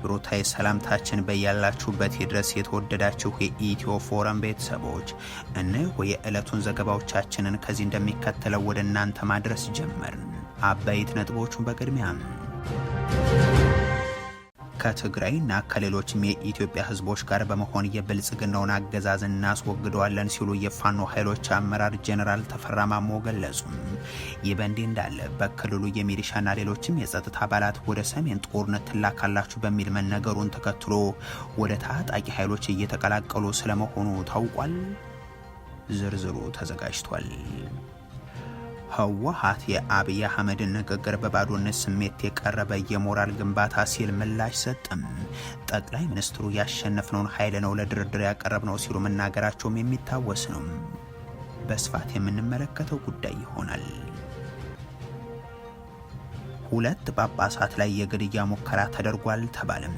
አክብሮታዊ ሰላምታችን በያላችሁበት ይድረስ። የተወደዳችሁ የኢትዮ ፎረም ቤተሰቦች እነሆ የዕለቱን ዘገባዎቻችንን ከዚህ እንደሚከተለው ወደ እናንተ ማድረስ ጀመርን። አበይት ነጥቦቹን በቅድሚያ ከትግራይና ከሌሎችም የኢትዮጵያ ህዝቦች ጋር በመሆን የብልጽግናውን አገዛዝ እናስወግደዋለን ሲሉ የፋኖ ኃይሎች አመራር ጄኔራል ተፈራ ማሞ ገለጹ። ይህ በእንዲህ እንዳለ በክልሉ የሚሊሻና ሌሎችም የጸጥታ አባላት ወደ ሰሜን ጦርነት ትላካላችሁ በሚል መነገሩን ተከትሎ ወደ ታጣቂ ኃይሎች እየተቀላቀሉ ስለመሆኑ ታውቋል። ዝርዝሩ ተዘጋጅቷል። ህወሓት የአብይ አህመድን ንግግር በባዶነት ስሜት የቀረበ የሞራል ግንባታ ሲል ምላሽ ሰጥም። ጠቅላይ ሚኒስትሩ ያሸነፍነውን ኃይል ነው ለድርድር ያቀረብነው ሲሉ መናገራቸውም የሚታወስ ነው። በስፋት የምንመለከተው ጉዳይ ይሆናል። ሁለት ጳጳሳት ላይ የግድያ ሙከራ ተደርጓል ተባለም።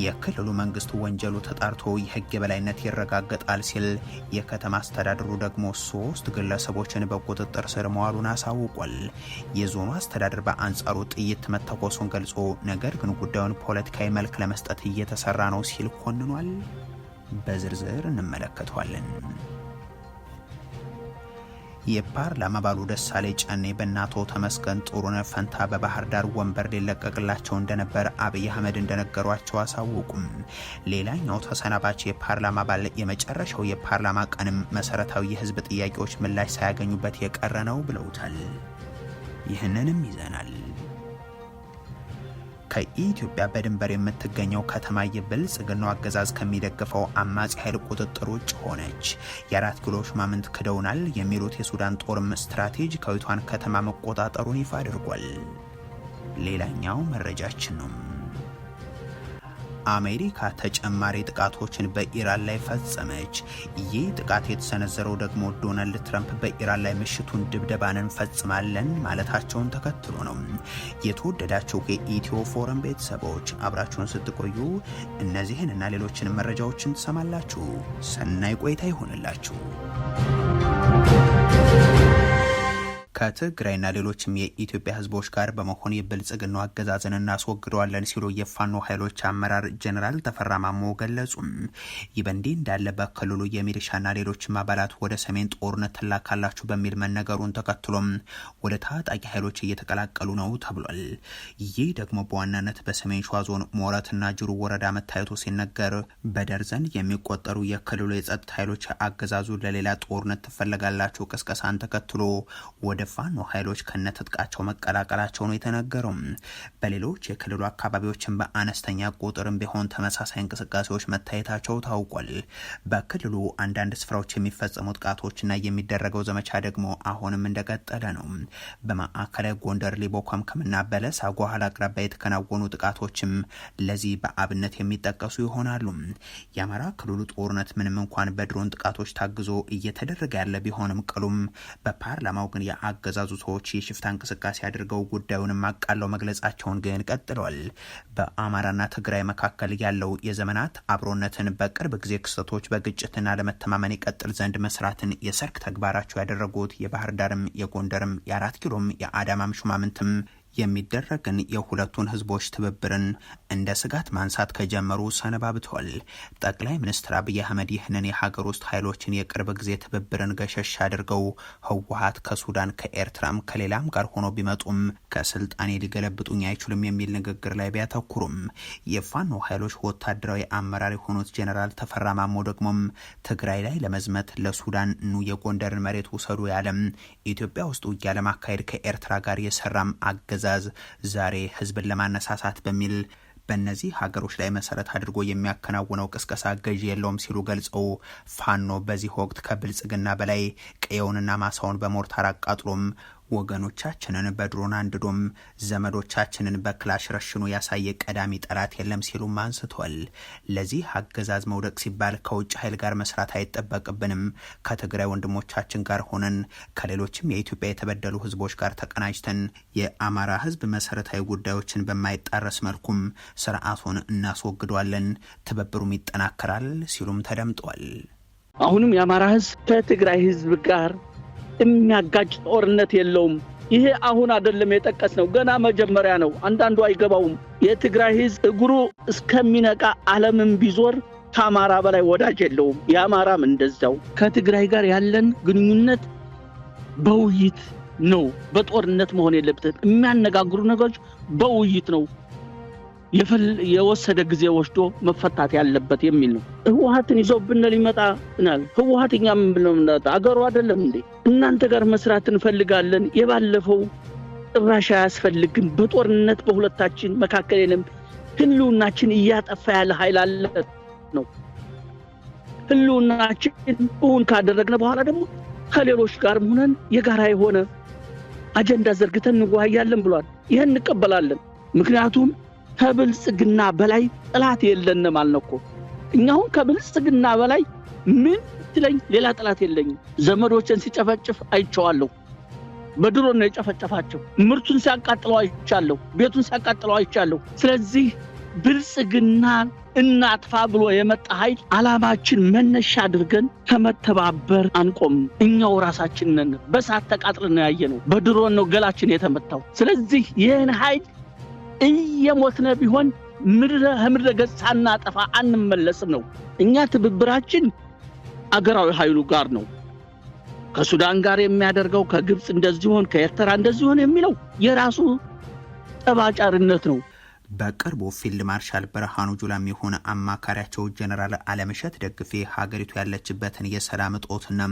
የክልሉ መንግስት ወንጀሉ ተጣርቶ የህግ የበላይነት ይረጋገጣል ሲል፣ የከተማ አስተዳደሩ ደግሞ 3 ግለሰቦችን በቁጥጥር ስር መዋሉን አሳውቋል። የዞኑ አስተዳደር በአንጻሩ ጥይት መተኮሱን ገልጾ ነገር ግን ጉዳዩን ፖለቲካዊ መልክ ለመስጠት እየተሰራ ነው ሲል ኮንኗል። በዝርዝር እንመለከተዋለን። የፓርላማ አባሉ ደሳለኝ ጫኔ በእናቶ ተመስገን ጥሩነህ ፈንታ በባህር ዳር ወንበር ሊለቀቅላቸው እንደነበር አብይ አህመድ እንደነገሯቸው አሳወቁም። ሌላኛው ተሰናባች የፓርላማ አባል የመጨረሻው የፓርላማ ቀንም መሰረታዊ የህዝብ ጥያቄዎች ምላሽ ሳያገኙበት የቀረ ነው ብለውታል። ይህንንም ይዘናል። ከኢትዮጵያ በድንበር የምትገኘው ከተማ የብልጽግናው አገዛዝ ከሚደግፈው አማጺ ኃይል ቁጥጥር ውጭ ሆነች። የ4 ኪሎ ሹማምንት ክደውናል የሚሉት የሱዳን ጦርም ስትራቴጂካዊቷን ከተማ መቆጣጠሩን ይፋ አድርጓል። ሌላኛው መረጃችን ነው። አሜሪካ ተጨማሪ ጥቃቶችን በኢራን ላይ ፈጸመች። ይህ ጥቃት የተሰነዘረው ደግሞ ዶናልድ ትራምፕ በኢራን ላይ ምሽቱን ድብደባን እንፈጽማለን ማለታቸውን ተከትሎ ነው። የተወደዳችሁ የኢትዮ ፎረም ቤተሰቦች አብራችሁን ስትቆዩ እነዚህን እና ሌሎችን መረጃዎችን ትሰማላችሁ። ሰናይ ቆይታ ይሆንላችሁ። ከትግራይና ሌሎችም የኢትዮጵያ ህዝቦች ጋር በመሆን የብልጽግናው አገዛዝን እናስወግደዋለን ሲሉ የፋኖ ኃይሎች አመራር ጄኔራል ተፈራ ማሞ ገለጹ። ይህ በእንዲህ እንዳለ በክልሉ የሚሊሻና ሌሎችም አባላት ወደ ሰሜን ጦርነት ትላካላችሁ በሚል መነገሩን ተከትሎም ወደ ታጣቂ ኃይሎች እየተቀላቀሉ ነው ተብሏል። ይህ ደግሞ በዋናነት በሰሜን ሸዋ ዞን ሞረትና ጅሩ ወረዳ መታየቱ ሲነገር በደርዘን የሚቆጠሩ የክልሉ የጸጥታ ኃይሎች አገዛዙ ለሌላ ጦርነት ትፈለጋላችሁ ቅስቀሳን ተከትሎ ወደ ፋኖ ኃይሎች ከነትጥቃቸው መቀላቀላቸው ነው የተነገረው። በሌሎች የክልሉ አካባቢዎችን በአነስተኛ ቁጥርም ቢሆን ተመሳሳይ እንቅስቃሴዎች መታየታቸው ታውቋል። በክልሉ አንዳንድ ስፍራዎች የሚፈጸሙ ጥቃቶችና የሚደረገው ዘመቻ ደግሞ አሁንም እንደቀጠለ ነው። በማዕከላዊ ጎንደር ሊቦ ከምከምና በለሳ ጓኋላ አቅራቢያ የተከናወኑ ጥቃቶችም ለዚህ በአብነት የሚጠቀሱ ይሆናሉ። የአማራ ክልሉ ጦርነት ምንም እንኳን በድሮን ጥቃቶች ታግዞ እየተደረገ ያለ ቢሆንም ቅሉም በፓርላማው ግን አገዛዙ ሰዎች የሽፍታ እንቅስቃሴ አድርገው ጉዳዩንም አቃለው መግለጻቸውን ግን ቀጥለዋል። በአማራና ትግራይ መካከል ያለው የዘመናት አብሮነትን በቅርብ ጊዜ ክስተቶች በግጭትና ለመተማመን ይቀጥል ዘንድ መስራትን የሰርክ ተግባራቸው ያደረጉት የባህር ዳርም የጎንደርም የ4 ኪሎም የአዳማም ሹማምንትም የሚደረግን የሁለቱን ህዝቦች ትብብርን እንደ ስጋት ማንሳት ከጀመሩ ሰነባብተዋል። ጠቅላይ ሚኒስትር አብይ አህመድ ይህንን የሀገር ውስጥ ኃይሎችን የቅርብ ጊዜ ትብብርን ገሸሽ አድርገው ህወሓት ከሱዳን ከኤርትራም ከሌላም ጋር ሆኖ ቢመጡም ከስልጣኔ ሊገለብጡኝ አይችሉም የሚል ንግግር ላይ ቢያተኩሩም የፋኖ ኃይሎች ወታደራዊ አመራር የሆኑት ጄኔራል ተፈራ ማሞ ደግሞም ትግራይ ላይ ለመዝመት ለሱዳን ኑ የጎንደርን መሬት ውሰዱ ያለም ኢትዮጵያ ውስጥ ውጊያ ለማካሄድ ከኤርትራ ጋር የሰራም አገዛዝ ዛሬ ህዝብን ለማነሳሳት በሚል በእነዚህ ሀገሮች ላይ መሰረት አድርጎ የሚያከናውነው ቅስቀሳ ገዢ የለውም ሲሉ ገልጸው ፋኖ በዚህ ወቅት ከብልጽግና በላይ ቀየውንና ማሳውን በሞርታር አቃጥሎም ወገኖቻችንን በድሮን አንድዶም ዘመዶቻችንን በክላሽ ረሽኑ ያሳየ ቀዳሚ ጠላት የለም ሲሉም አንስተዋል። ለዚህ አገዛዝ መውደቅ ሲባል ከውጭ ኃይል ጋር መስራት አይጠበቅብንም። ከትግራይ ወንድሞቻችን ጋር ሆነን ከሌሎችም የኢትዮጵያ የተበደሉ ህዝቦች ጋር ተቀናጅተን የአማራ ህዝብ መሰረታዊ ጉዳዮችን በማይጣረስ መልኩም ስርዓቱን እናስወግደዋለን፣ ትብብሩም ይጠናከራል ሲሉም ተደምጧል። አሁንም የአማራ ህዝብ ከትግራይ ህዝብ ጋር የሚያጋጭ ጦርነት የለውም። ይሄ አሁን አይደለም የጠቀስነው ገና መጀመሪያ ነው። አንዳንዱ አይገባውም። የትግራይ ህዝብ እግሩ እስከሚነቃ ዓለምን ቢዞር ከአማራ በላይ ወዳጅ የለውም። የአማራም እንደዛው። ከትግራይ ጋር ያለን ግንኙነት በውይይት ነው። በጦርነት መሆን የለበትም። የሚያነጋግሩ ነገሮች በውይይት ነው የወሰደ ጊዜ ወስዶ መፈታት ያለበት የሚል ነው። ህወሓትን ይዞብን ሊመጣናል። ህወሓትኛ ምን ብለው አገሩ አይደለም እንዴ? እናንተ ጋር መስራት እንፈልጋለን። የባለፈው ጥራሻ ያስፈልግን። በጦርነት በሁለታችን መካከል የለም። ህልውናችን እያጠፋ ያለ ኃይል አለ ነው። ህልውናችን እውን ካደረግነ በኋላ ደግሞ ከሌሎች ጋር ሆነን የጋራ የሆነ አጀንዳ ዘርግተን እንወያያለን ብሏል። ይሄን እንቀበላለን። ምክንያቱም ከብልጽግና በላይ ጥላት የለንም አልነኮ። እኛውን ከብልጽግና በላይ ምን ትለኝ ሌላ ጥላት የለኝም። ዘመዶችን ሲጨፈጭፍ አይቻለሁ። በድሮን ነው የጨፈጨፋቸው። ምርቱን ሲያቃጥለው አይቻለሁ። ቤቱን ሲያቃጥለው አይቻለሁ። ስለዚህ ብልጽግና እናጥፋ ብሎ የመጣ ኃይል ዓላማችን መነሻ አድርገን ከመተባበር አንቆም። እኛው ራሳችን ነን በሳት ተቃጥለን ያየነው። በድሮን ነው ገላችን የተመታው። ስለዚህ ይህን ኃይል እየሞትነ ቢሆን ምድረ ገጽ ሳናጠፋ አንመለስም ነው። እኛ ትብብራችን አገራዊ ኃይሉ ጋር ነው። ከሱዳን ጋር የሚያደርገው ከግብጽ እንደዚህ ሆነ ከኤርትራ እንደዚህ ሆነ የሚለው የራሱ ጠባጫርነት ነው። በቅርቡ ፊልድ ማርሻል ብርሃኑ ጁላም የሆነ አማካሪያቸው ጀነራል አለምሸት ደግፌ ሀገሪቱ ያለችበትን የሰላም እጦትና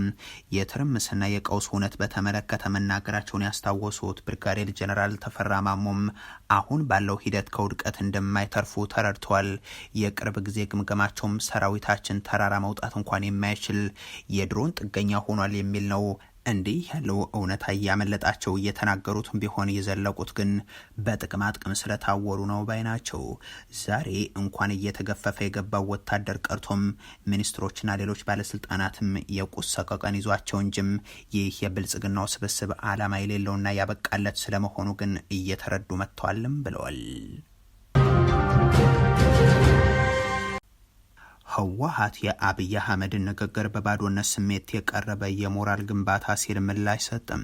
የትርምስና የቀውስ ሁነት በተመለከተ መናገራቸውን ያስታወሱት ብርጋዴር ጀነራል ተፈራ ማሞም አሁን ባለው ሂደት ከውድቀት እንደማይተርፉ ተረድተዋል። የቅርብ ጊዜ ግምገማቸውም ሰራዊታችን ተራራ መውጣት እንኳን የማይችል የድሮን ጥገኛ ሆኗል የሚል ነው። እንዲህ ያለው እውነታ እያመለጣቸው እየተናገሩትም ቢሆን የዘለቁት ግን በጥቅማ ጥቅም ስለታወሩ ነው ባይ ናቸው። ዛሬ እንኳን እየተገፈፈ የገባው ወታደር ቀርቶም ሚኒስትሮችና ሌሎች ባለስልጣናትም የቁስ ሰቀቀን ይዟቸው እንጂም ይህ የብልጽግናው ስብስብ ዓላማ የሌለውና ያበቃለት ስለመሆኑ ግን እየተረዱ መጥተዋልም ብለዋል። ህወሓት የአብይ አህመድን ንግግር በባዶነት ስሜት የቀረበ የሞራል ግንባታ ሲል ምላሽ ሰጠም።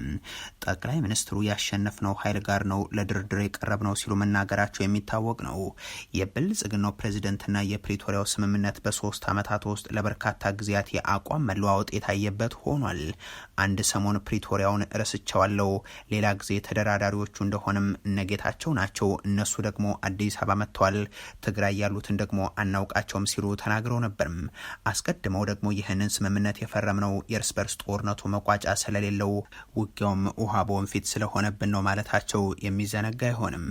ጠቅላይ ሚኒስትሩ ያሸነፍነው ኃይል ጋር ነው ለድርድር የቀረብነው ሲሉ መናገራቸው የሚታወቅ ነው። የብልጽግናው ፕሬዝደንትና የፕሪቶሪያው ስምምነት በ3 ዓመታት ውስጥ ለበርካታ ጊዜያት የአቋም መለዋወጥ የታየበት ሆኗል። አንድ ሰሞን ፕሪቶሪያውን ረስቸዋለሁ፣ ሌላ ጊዜ ተደራዳሪዎቹ እንደሆነም እነጌታቸው ናቸው፣ እነሱ ደግሞ አዲስ አበባ መጥተዋል፣ ትግራይ ያሉትን ደግሞ አናውቃቸውም ሲሉ ተናግረው ነበርም። አስቀድመው ደግሞ ይህንን ስምምነት የፈረምነው የእርስ በርስ ጦርነቱ መቋጫ ስለሌለው ውጊያውም ውሃ በወንፊት ስለሆነብን ነው ማለታቸው የሚዘነጋ አይሆንም።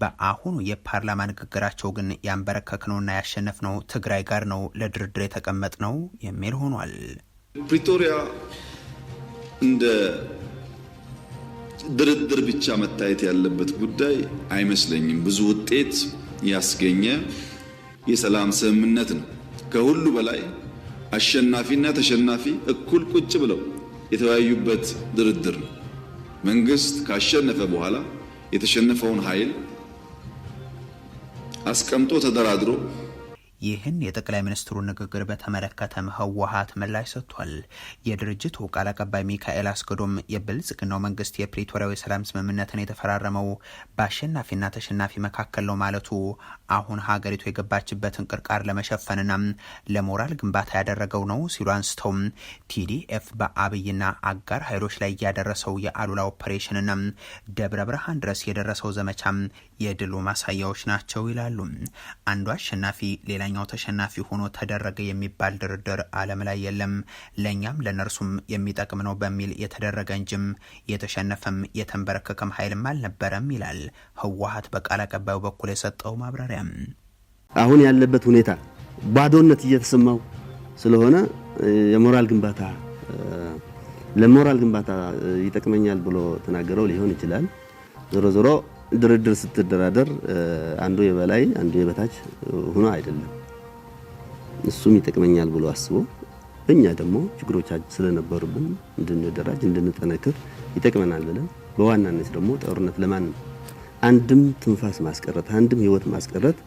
በአሁኑ የፓርላማ ንግግራቸው ግን ያንበረከክነውና ያሸነፍነው ትግራይ ጋር ነው ለድርድር የተቀመጥነው የሚል ሆኗል። ፕሪቶሪያ እንደ ድርድር ብቻ መታየት ያለበት ጉዳይ አይመስለኝም። ብዙ ውጤት ያስገኘ የሰላም ስምምነት ነው። ከሁሉ በላይ አሸናፊና ተሸናፊ እኩል ቁጭ ብለው የተወያዩበት ድርድር ነው። መንግስት ካሸነፈ በኋላ የተሸነፈውን ኃይል አስቀምጦ ተደራድሮ ይህን የጠቅላይ ሚኒስትሩ ንግግር በተመለከተም ህወሓት ምላሽ ሰጥቷል። የድርጅቱ ቃል አቀባይ ሚካኤል አስገዶም የብልጽግናው መንግስት የፕሪቶሪያው የሰላም ስምምነትን የተፈራረመው በአሸናፊና ተሸናፊ መካከል ነው ማለቱ አሁን ሀገሪቱ የገባችበትን ቅርቃር ለመሸፈንና ለሞራል ግንባታ ያደረገው ነው ሲሉ አንስተው ቲዲኤፍ በአብይና አጋር ኃይሎች ላይ ያደረሰው የአሉላ ኦፕሬሽንና ደብረ ብርሃን ድረስ የደረሰው ዘመቻም የድሉ ማሳያዎች ናቸው ይላሉ። አንዱ አሸናፊ ሌላኛው ተሸናፊ ሆኖ ተደረገ የሚባል ድርድር ዓለም ላይ የለም፣ ለኛም ለነርሱም የሚጠቅም ነው በሚል የተደረገ እንጂም የተሸነፈም የተንበረከከም ኃይልም አልነበረም ይላል ህወሓት በቃል አቀባዩ በኩል የሰጠው ማብራሪያ። አሁን ያለበት ሁኔታ ባዶነት እየተሰማው ስለሆነ የሞራል ግንባታ ለሞራል ግንባታ ይጠቅመኛል ብሎ ተናገረው ሊሆን ይችላል። ዞሮ ዞሮ ድርድር ስትደራደር አንዱ የበላይ አንዱ የበታች ሆኖ አይደለም። እሱም ይጠቅመኛል ብሎ አስቦ እኛ ደግሞ ችግሮቻችን ስለነበሩብን እንድንደራጅ እንድንጠነክር ይጠቅመናል ብለን በዋናነት ደግሞ ጦርነት ለማንም አንድም ትንፋስ ማስቀረት አንድም ህይወት ማስቀረት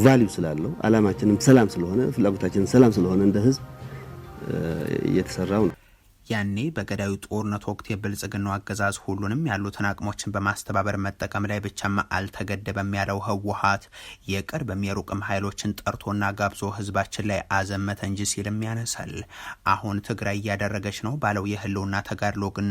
ቫልዩ ስላለው ዓላማችንም ሰላም ስለሆነ ፍላጎታችንም ሰላም ስለሆነ እንደ ህዝብ እየተሰራው ነው። ያኔ በገዳዩ ጦርነት ወቅት የብልጽግናው አገዛዝ ሁሉንም ያሉትን አቅሞችን በማስተባበር መጠቀም ላይ ብቻም አልተገደበም ያለው ህወሓት የቅርብም የሩቅም ኃይሎችን ጠርቶና ጋብዞ ህዝባችን ላይ አዘመተ እንጂ ሲልም ያነሳል። አሁን ትግራይ እያደረገች ነው ባለው የህልውና ተጋድሎ ግን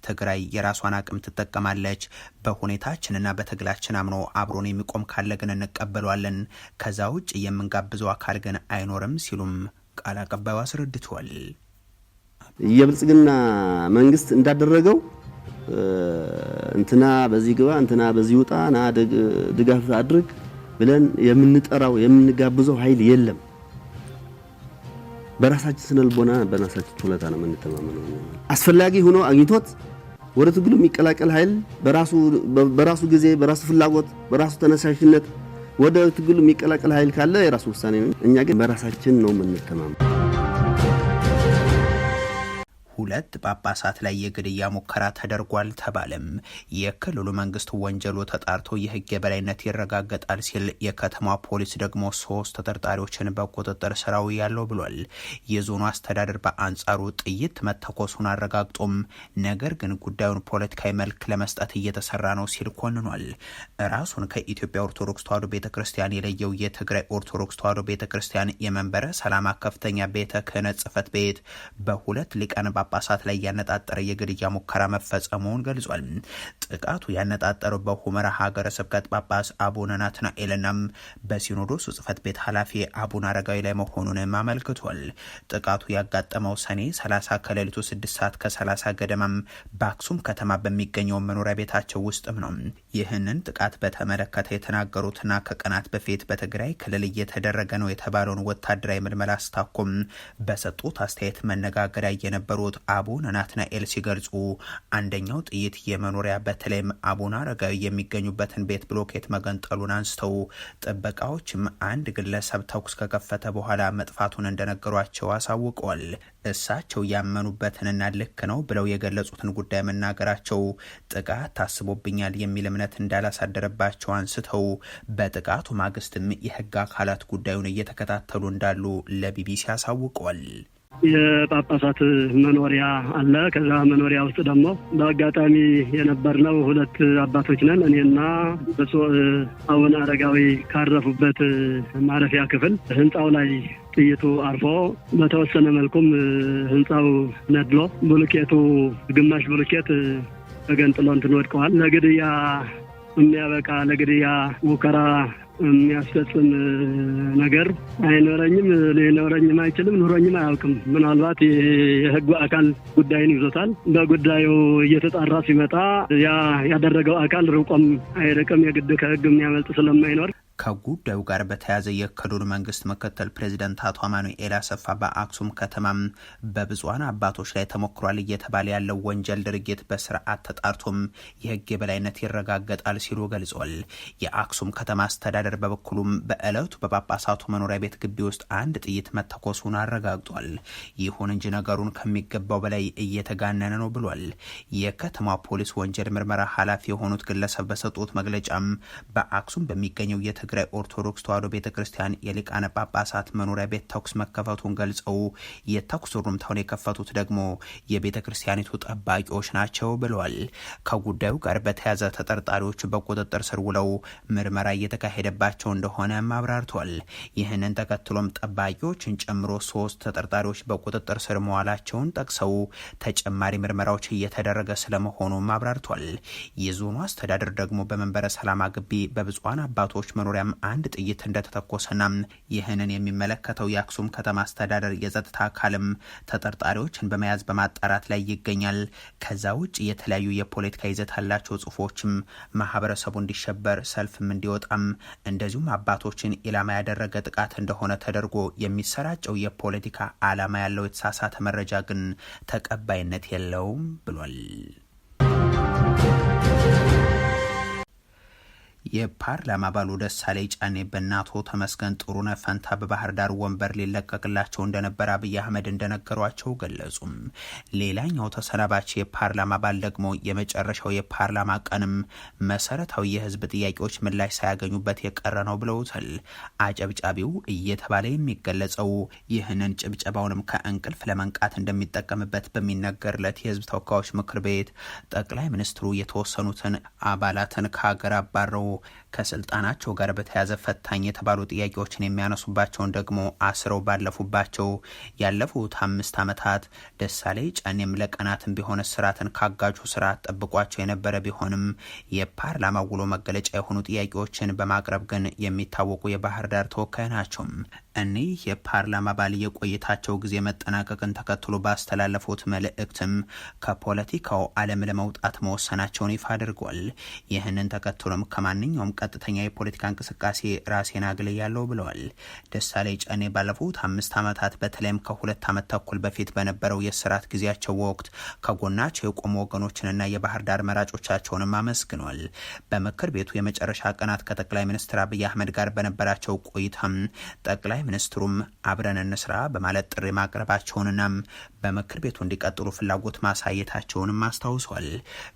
ትግራይ የራሷን አቅም ትጠቀማለች። በሁኔታችንና በትግላችን አምኖ አብሮን የሚቆም ካለ ግን እንቀበሏለን። ከዛ ውጭ የምንጋብዘው አካል ግን አይኖርም ሲሉም ቃል አቀባዩ አስረድቷል። የብልጽግና መንግስት እንዳደረገው እንትና በዚህ ግባ እንትና በዚህ ውጣ ና ድጋፍ አድርግ ብለን የምንጠራው የምንጋብዘው ኃይል የለም። በራሳችን ስነልቦና በራሳችን ችሎታ ነው የምንተማመነው። አስፈላጊ ሆኖ አግኝቶት ወደ ትግሉ የሚቀላቀል ኃይል በራሱ ጊዜ በራሱ ፍላጎት በራሱ ተነሳሽነት ወደ ትግሉ የሚቀላቀል ኃይል ካለ የራሱ ውሳኔ ነው። እኛ ግን በራሳችን ነው የምንተማመነው። ሁለት ጳጳሳት ላይ የግድያ ሙከራ ተደርጓል ተባለም። የክልሉ መንግስት ወንጀሉ ተጣርቶ የህግ የበላይነት ይረጋገጣል ሲል የከተማ ፖሊስ ደግሞ 3 ተጠርጣሪዎችን በቁጥጥር ስር አውሏል ብሏል። የዞኑ አስተዳደር በአንጻሩ ጥይት መተኮሱን አረጋግጦም ነገር ግን ጉዳዩን ፖለቲካዊ መልክ ለመስጠት እየተሰራ ነው ሲል ኮንኗል። ራሱን ከኢትዮጵያ ኦርቶዶክስ ተዋሕዶ ቤተክርስቲያን የለየው የትግራይ ኦርቶዶክስ ተዋሕዶ ቤተክርስቲያን የመንበረ ሰላማ ከፍተኛ ቤተ ክህነት ጽሕፈት ቤት በሁለት ሊቃነ ጳጳሳት ላይ ያነጣጠረ የግድያ ሙከራ መፈጸሙን ገልጿል። ጥቃቱ ያነጣጠረው በሁመራ ሀገረ ስብከት ጳጳስ አቡነ ናትናኤልና በሲኖዶሱ ጽሕፈት ቤት ኃላፊ አቡነ አረጋዊ ላይ መሆኑንም አመልክቷል። ጥቃቱ ያጋጠመው ሰኔ 30 ከሌሊቱ 6 ሰዓት ከ30 ገደማም በአክሱም ከተማ በሚገኘው መኖሪያ ቤታቸው ውስጥም ነው። ይህንን ጥቃት በተመለከተ የተናገሩትና ከቀናት በፊት በትግራይ ክልል እየተደረገ ነው የተባለውን ወታደራዊ ምልመላ አስታኮም በሰጡት አስተያየት መነጋገሪያ የነበሩት አቡነ ናትናኤል ሲገልጹ አንደኛው ጥይት የመኖሪያ በተለይም አቡነ አረጋዊ የሚገኙበትን ቤት ብሎኬት መገንጠሉን አንስተው ጥበቃዎችም አንድ ግለሰብ ተኩስ ከከፈተ በኋላ መጥፋቱን እንደነገሯቸው አሳውቀዋል። እሳቸው ያመኑበትንና ልክ ነው ብለው የገለጹትን ጉዳይ መናገራቸው ጥቃት ታስቦብኛል የሚል እምነት እንዳላሳደረባቸው አንስተው በጥቃቱ ማግስትም የህግ አካላት ጉዳዩን እየተከታተሉ እንዳሉ ለቢቢሲ አሳውቀዋል። የጳጳሳት መኖሪያ አለ። ከዛ መኖሪያ ውስጥ ደግሞ በአጋጣሚ የነበርነው 2 አባቶች ነን። እኔና አቡነ አረጋዊ ካረፉበት ማረፊያ ክፍል ህንጻው ላይ ጥይቱ አርፎ በተወሰነ መልኩም ህንጻው ነድሎ ብሎኬቱ ግማሽ ብሎኬት ተገንጥሎ እንትን ወድቀዋል። ለግድያ የሚያበቃ ለግድያ ሙከራ የሚያስፈጽም ነገር አይኖረኝም፣ ሊኖረኝም አይችልም፣ ኑሮኝም አያውቅም። ምናልባት የህጉ አካል ጉዳይን ይዞታል። በጉዳዩ እየተጣራ ሲመጣ ያደረገው አካል ርቆም አይርቅም። የግድ ከህግ የሚያመልጥ ስለማይኖር ከጉዳዩ ጋር በተያያዘ የክልሉ መንግስት ምክትል ፕሬዚደንት አቶ አማኑኤል አሰፋ በአክሱም ከተማም በብፁዓን አባቶች ላይ ተሞክሯል እየተባለ ያለው ወንጀል ድርጊት በስርዓት ተጣርቶም የህግ የበላይነት ይረጋገጣል ሲሉ ገልጿል። የአክሱም ከተማ አስተዳደር በበኩሉም በዕለቱ በጳጳሳቱ መኖሪያ ቤት ግቢ ውስጥ አንድ ጥይት መተኮሱን አረጋግጧል። ይሁን እንጂ ነገሩን ከሚገባው በላይ እየተጋነነ ነው ብሏል። የከተማ ፖሊስ ወንጀል ምርመራ ኃላፊ የሆኑት ግለሰብ በሰጡት መግለጫም በአክሱም በሚገኘው የትግራይ ኦርቶዶክስ ተዋሕዶ ቤተክርስቲያን የሊቃነ ጳጳሳት መኖሪያ ቤት ተኩስ መከፈቱን ገልጸው የተኩስ ሩምታውን የከፈቱት ደግሞ የቤተክርስቲያኒቱ ጠባቂዎች ናቸው ብለዋል። ከጉዳዩ ጋር በተያያዘ ተጠርጣሪዎቹ በቁጥጥር ስር ውለው ምርመራ እየተካሄደባቸው እንደሆነ አብራርቷል። ይህንን ተከትሎም ጠባቂዎችን ጨምሮ 3 ተጠርጣሪዎች በቁጥጥር ስር መዋላቸውን ጠቅሰው ተጨማሪ ምርመራዎች እየተደረገ ስለመሆኑም አብራርቷል። የዞኑ አስተዳደር ደግሞ በመንበረ ሰላማ ግቢ በብፁዓን አባቶች መኖሪያም አንድ ጥይት እንደተተኮሰና ይህንን የሚመለከተው የአክሱም ከተማ አስተዳደር የጸጥታ አካልም ተጠርጣሪዎችን በመያዝ በማጣራት ላይ ይገኛል። ከዛ ውጭ የተለያዩ የፖለቲካ ይዘት ያላቸው ጽሁፎችም ማህበረሰቡ እንዲሸበር ሰልፍም እንዲወጣም እንደዚሁም አባቶችን ኢላማ ያደረገ ጥቃት እንደሆነ ተደርጎ የሚሰራጨው የፖለቲካ ዓላማ ያለው የተሳሳተ መረጃ ግን ተቀባይነት የለውም ብሏል። የፓርላማ አባሉ ደሳለኝ ጫኔ በእናቶ ተመስገን ጥሩነህ ፈንታ በባህር ዳር ወንበር ሊለቀቅላቸው እንደነበር አብይ አህመድ እንደነገሯቸው ገለጹም። ሌላኛው ተሰናባች የፓርላማ አባል ደግሞ የመጨረሻው የፓርላማ ቀንም መሰረታዊ የህዝብ ጥያቄዎች ምላሽ ሳያገኙበት የቀረ ነው ብለውታል። አጨብጫቢው እየተባለ የሚገለጸው ይህንን ጭብጨባውንም ከእንቅልፍ ለመንቃት እንደሚጠቀምበት በሚነገርለት የህዝብ ተወካዮች ምክር ቤት ጠቅላይ ሚኒስትሩ የተወሰኑትን አባላትን ከሀገር አባረው ከስልጣናቸው ጋር በተያያዘ ፈታኝ የተባሉ ጥያቄዎችን የሚያነሱባቸውን ደግሞ አስረው ባለፉባቸው ያለፉት 5 ዓመታት ደሳለኝ ጫኔም ለቀናትም ቢሆን ስርዓትን ካጋጁ ስርዓት ጠብቋቸው የነበረ ቢሆንም የፓርላማ ውሎ መገለጫ የሆኑ ጥያቄዎችን በማቅረብ ግን የሚታወቁ የባህር ዳር ተወካይ ናቸው። እኒህ የፓርላማ አባል የቆይታቸው ጊዜ መጠናቀቅን ተከትሎ ባስተላለፉት መልእክትም ከፖለቲካው ዓለም ለመውጣት መወሰናቸውን ይፋ አድርጓል። ይህንን ተከትሎም ከማንኛውም ቀጥተኛ የፖለቲካ እንቅስቃሴ ራሴን አግልያለሁ ብለዋል። ደሳለኝ ጫኔ ባለፉት 5 ዓመታት በተለይም ከ2 ዓመት ተኩል በፊት በነበረው የስርዓት ጊዜያቸው ወቅት ከጎናቸው የቆሙ ወገኖችንና የባህር ዳር መራጮቻቸውንም አመስግኗል። በምክር ቤቱ የመጨረሻ ቀናት ከጠቅላይ ሚኒስትር አብይ አህመድ ጋር በነበራቸው ቆይታም ጠቅላይ ሚኒስትሩም አብረን እንስራ በማለት ጥሪ ማቅረባቸውንና በምክር ቤቱ እንዲቀጥሉ ፍላጎት ማሳየታቸውንም አስታውሷል።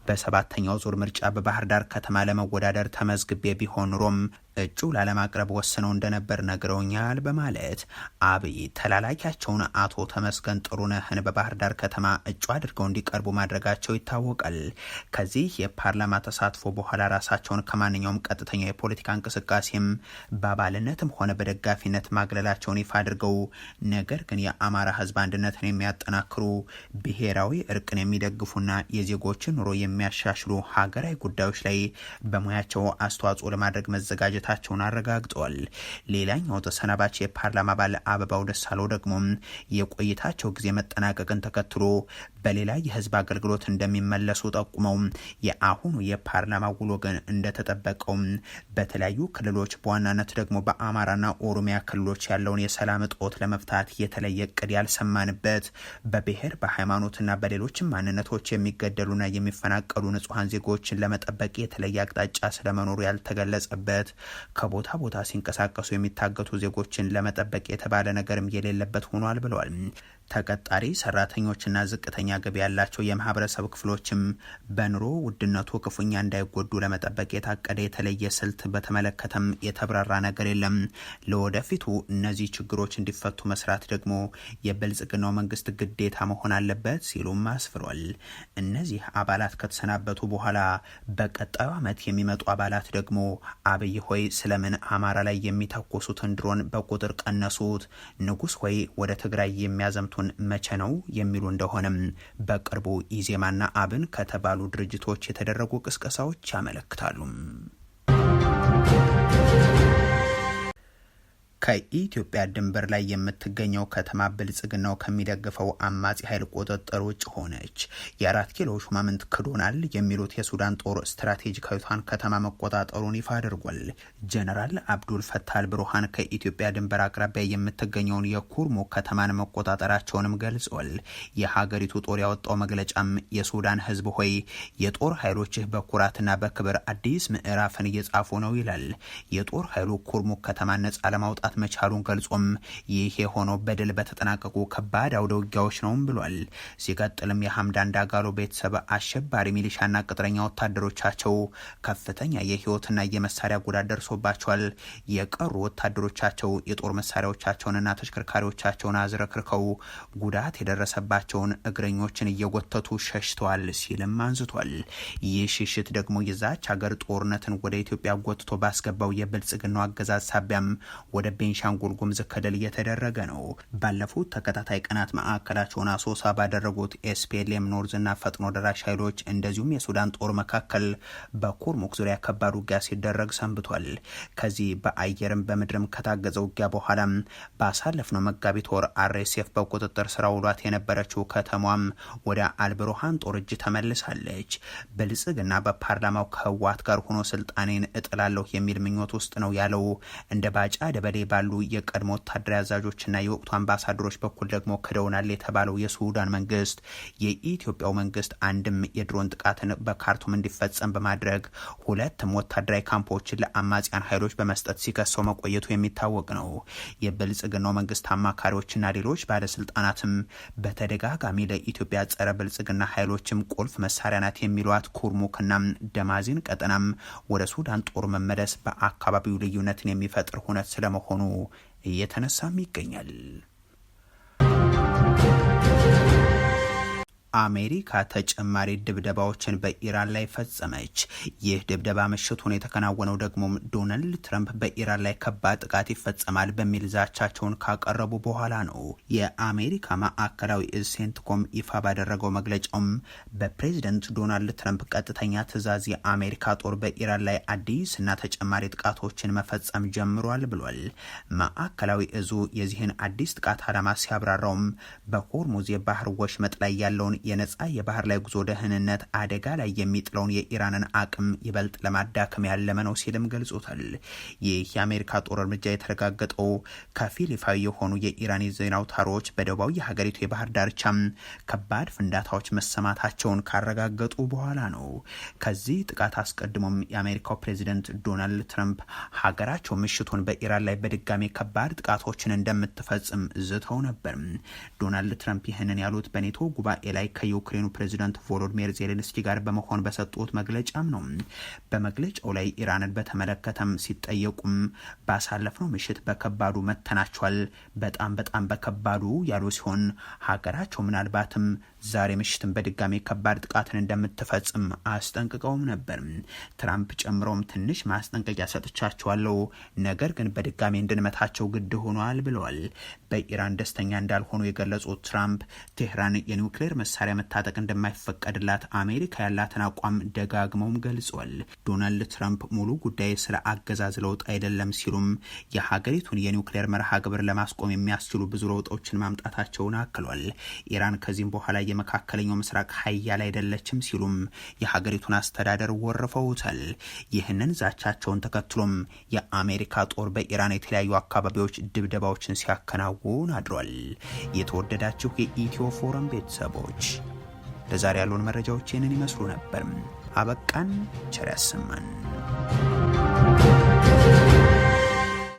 በ7ኛው ዙር ምርጫ በባህር ዳር ከተማ ለመወዳደር ተመዝግቤ ቢሆን ኖሮም እጩ ላለማቅረብ ወስነው እንደነበር ነግረውኛል በማለት አብይ ተላላኪያቸውን አቶ ተመስገን ጥሩነህን በባህር ዳር ከተማ እጩ አድርገው እንዲቀርቡ ማድረጋቸው ይታወቃል። ከዚህ የፓርላማ ተሳትፎ በኋላ ራሳቸውን ከማንኛውም ቀጥተኛ የፖለቲካ እንቅስቃሴም በአባልነትም ሆነ በደጋፊነት ማግለላቸውን ይፋ አድርገው ነገር ግን የአማራ ሕዝብ አንድነትን የሚያጠናክሩ ብሔራዊ እርቅን የሚደግፉና የዜጎችን ኑሮ የሚያሻሽሉ ሀገራዊ ጉዳዮች ላይ በሙያቸው አስተዋጽኦ ለማድረግ መዘጋጀት ታቸውን አረጋግጠዋል። ሌላኛው ተሰናባች የፓርላማ አባል አበባው ደሳለው ደግሞ የቆይታቸው ጊዜ መጠናቀቅን ተከትሎ በሌላ የህዝብ አገልግሎት እንደሚመለሱ ጠቁመው የአሁኑ የፓርላማ ውሎ ግን እንደተጠበቀው በተለያዩ ክልሎች በዋናነት ደግሞ በአማራና ኦሮሚያ ክልሎች ያለውን የሰላም እጦት ለመፍታት የተለየ እቅድ ያልሰማንበት በብሔር በሃይማኖትና በሌሎችም ማንነቶች የሚገደሉና የሚፈናቀሉ ንጹሐን ዜጎችን ለመጠበቅ የተለየ አቅጣጫ ስለመኖሩ ያልተገለጸበት ከቦታ ቦታ ሲንቀሳቀሱ የሚታገቱ ዜጎችን ለመጠበቅ የተባለ ነገርም የሌለበት ሆኗል ብለዋል። ተቀጣሪ ሰራተኞችና ዝቅተኛ ገቢ ያላቸው የማህበረሰብ ክፍሎችም በኑሮ ውድነቱ ክፉኛ እንዳይጎዱ ለመጠበቅ የታቀደ የተለየ ስልት በተመለከተም የተብራራ ነገር የለም። ለወደፊቱ እነዚህ ችግሮች እንዲፈቱ መስራት ደግሞ የብልጽግናው መንግስት ግዴታ መሆን አለበት ሲሉም አስፍሯል። እነዚህ አባላት ከተሰናበቱ በኋላ በቀጣዩ ዓመት የሚመጡ አባላት ደግሞ አብይ ሆይ ስለምን አማራ ላይ የሚተኮሱትን ድሮን በቁጥር ቀነሱት? ንጉስ ሆይ ወደ ትግራይ የሚያዘምቱ መቼ ነው የሚሉ እንደሆነም በቅርቡ ኢዜማና አብን ከተባሉ ድርጅቶች የተደረጉ ቅስቀሳዎች ያመለክታሉ። ከኢትዮጵያ ድንበር ላይ የምትገኘው ከተማ ብልጽግናው ከሚደግፈው አማጺ ኃይል ቁጥጥር ውጭ ሆነች። የ4 ኪሎ ሹማምንት ክዶናል የሚሉት የሱዳን ጦር ስትራቴጂካዊቷን ከተማ መቆጣጠሩን ይፋ አድርጓል። ጀነራል አብዱል ፈታህ አልብሩሃን ከኢትዮጵያ ድንበር አቅራቢያ የምትገኘውን የኩርሙክ ከተማን መቆጣጠራቸውንም ገልጿል። የሀገሪቱ ጦር ያወጣው መግለጫም የሱዳን ህዝብ ሆይ የጦር ኃይሎችህ በኩራትና በክብር አዲስ ምዕራፍን እየጻፉ ነው ይላል። የጦር ኃይሉ ኩርሙክ ከተማን ነጻ ለማውጣት መቻሉን ገልጾም ይህ የሆነው በድል በተጠናቀቁ ከባድ አውደ ውጊያዎች ነውም ብሏል። ሲቀጥልም የሐምዳን ዳጋሎ ቤተሰብ አሸባሪ ሚሊሻና ቅጥረኛ ወታደሮቻቸው ከፍተኛ የህይወትና የመሳሪያ ጉዳት ደርሶባቸዋል። የቀሩ ወታደሮቻቸው የጦር መሳሪያዎቻቸውንና ተሽከርካሪዎቻቸውን አዝረክርከው ጉዳት የደረሰባቸውን እግረኞችን እየጎተቱ ሸሽተዋል ሲልም አንስቷል። ይህ ሽሽት ደግሞ የዛች ሀገር ጦርነትን ወደ ኢትዮጵያ ጎትቶ ባስገባው የብልጽግናው አገዛዝ ሳቢያም ወደ ቤንሻንጉል ጉሙዝ ክልል እየተደረገ ነው። ባለፉት ተከታታይ ቀናት ማዕከላቸውን አሶሳ ባደረጉት ኤስፒኤልኤም ኖርዝና ፈጥኖ ደራሽ ኃይሎች እንደዚሁም የሱዳን ጦር መካከል በኩርሙክ ዙሪያ ከባድ ውጊያ ሲደረግ ሰንብቷል። ከዚህ በአየርም በምድርም ከታገዘ ውጊያ በኋላም ባሳለፍነው መጋቢት ወር አርኤስኤፍ በቁጥጥር ስር ውሏት የነበረችው ከተማም ወደ አልብሩሃን ጦር እጅ ተመልሳለች። ብልጽግና በፓርላማው ከህወሓት ጋር ሆኖ ስልጣኔን እጥላለሁ የሚል ምኞት ውስጥ ነው ያለው። እንደ ባጫ ደበሌ ባሉ የቀድሞ ወታደራዊ አዛዦችና የወቅቱ አምባሳደሮች በኩል ደግሞ ክደውናል የተባለው የሱዳን መንግስት የኢትዮጵያው መንግስት አንድም የድሮን ጥቃትን በካርቱም እንዲፈጸም በማድረግ ሁለትም ወታደራዊ ካምፖችን ለአማጽያን ኃይሎች በመስጠት ሲከሰው መቆየቱ የሚታወቅ ነው። የብልጽግናው መንግስት አማካሪዎችና ሌሎች ባለስልጣናትም በተደጋጋሚ ለኢትዮጵያ ጸረ ብልጽግና ኃይሎችም ቁልፍ መሳሪያ ናት የሚሏት ኩርሙክና ደማዚን ቀጠናም ወደ ሱዳን ጦር መመለስ በአካባቢው ልዩነትን የሚፈጥር ሁነት ስለመሆኑ እየተነሳም ይገኛል። አሜሪካ ተጨማሪ ድብደባዎችን በኢራን ላይ ፈጸመች። ይህ ድብደባ ምሽቱን የተከናወነው ደግሞ ዶናልድ ትራምፕ በኢራን ላይ ከባድ ጥቃት ይፈጸማል በሚል ዛቻቸውን ካቀረቡ በኋላ ነው። የአሜሪካ ማዕከላዊ እዝ ሴንትኮም ይፋ ባደረገው መግለጫውም በፕሬዝደንት ዶናልድ ትራምፕ ቀጥተኛ ትዕዛዝ የአሜሪካ ጦር በኢራን ላይ አዲስ እና ተጨማሪ ጥቃቶችን መፈጸም ጀምሯል ብሏል። ማዕከላዊ እዙ የዚህን አዲስ ጥቃት ዓላማ ሲያብራራውም በሆርሙዝ የባህር ወሽመጥ ላይ ያለውን የነጻ የባህር ላይ ጉዞ ደህንነት አደጋ ላይ የሚጥለውን የኢራንን አቅም ይበልጥ ለማዳከም ያለመ ነው ሲልም ገልጾታል። ይህ የአሜሪካ ጦር እርምጃ የተረጋገጠው ከፊል ይፋዊ የሆኑ የኢራን የዜና አውታሮች በደቡባዊ የሀገሪቱ የባህር ዳርቻ ከባድ ፍንዳታዎች መሰማታቸውን ካረጋገጡ በኋላ ነው። ከዚህ ጥቃት አስቀድሞም የአሜሪካው ፕሬዚደንት ዶናልድ ትራምፕ ሀገራቸው ምሽቱን በኢራን ላይ በድጋሚ ከባድ ጥቃቶችን እንደምትፈጽም ዝተው ነበር። ዶናልድ ትራምፕ ይህንን ያሉት በኔቶ ጉባኤ ላይ ከዩክሬኑ ፕሬዚዳንት ቮሎዲሚር ዜሌንስኪ ጋር በመሆን በሰጡት መግለጫም ነው። በመግለጫው ላይ ኢራንን በተመለከተም ሲጠየቁም ባሳለፍነው ምሽት በከባዱ መተናቸዋል፣ በጣም በከባዱ ያሉ ሲሆን ሀገራቸው ምናልባትም ዛሬ ምሽትን በድጋሚ ከባድ ጥቃትን እንደምትፈጽም አስጠንቅቀውም ነበር። ትራምፕ ጨምሮም ትንሽ ማስጠንቀቂያ ሰጥቻቸዋለሁ፣ ነገር ግን በድጋሚ እንድንመታቸው ግድ ሆኗል ብለዋል። በኢራን ደስተኛ እንዳልሆኑ የገለጹት ትራምፕ ቴህራን የኒውክሌር መሳሪያ መታጠቅ እንደማይፈቀድላት አሜሪካ ያላትን አቋም ደጋግመውም ገልጿል። ዶናልድ ትራምፕ ሙሉ ጉዳይ ስለ አገዛዝ ለውጥ አይደለም ሲሉም የሀገሪቱን የኒውክሌር መርሃ ግብር ለማስቆም የሚያስችሉ ብዙ ለውጦችን ማምጣታቸውን አክሏል። ኢራን ከዚህም በኋላ የመካከለኛው ምስራቅ ሀያል አይደለችም ሲሉም የሀገሪቱን አስተዳደር ወርፈውታል። ይህንን ዛቻቸውን ተከትሎም የአሜሪካ ጦር በኢራን የተለያዩ አካባቢዎች ድብደባዎችን ሲያከናውን አድሯል። የተወደዳችሁ የኢትዮ ፎረም ቤተሰቦች ለዛሬ ያሉን መረጃዎች ይህንን ይመስሉ ነበር። አበቃን። ቸር ያሰማን።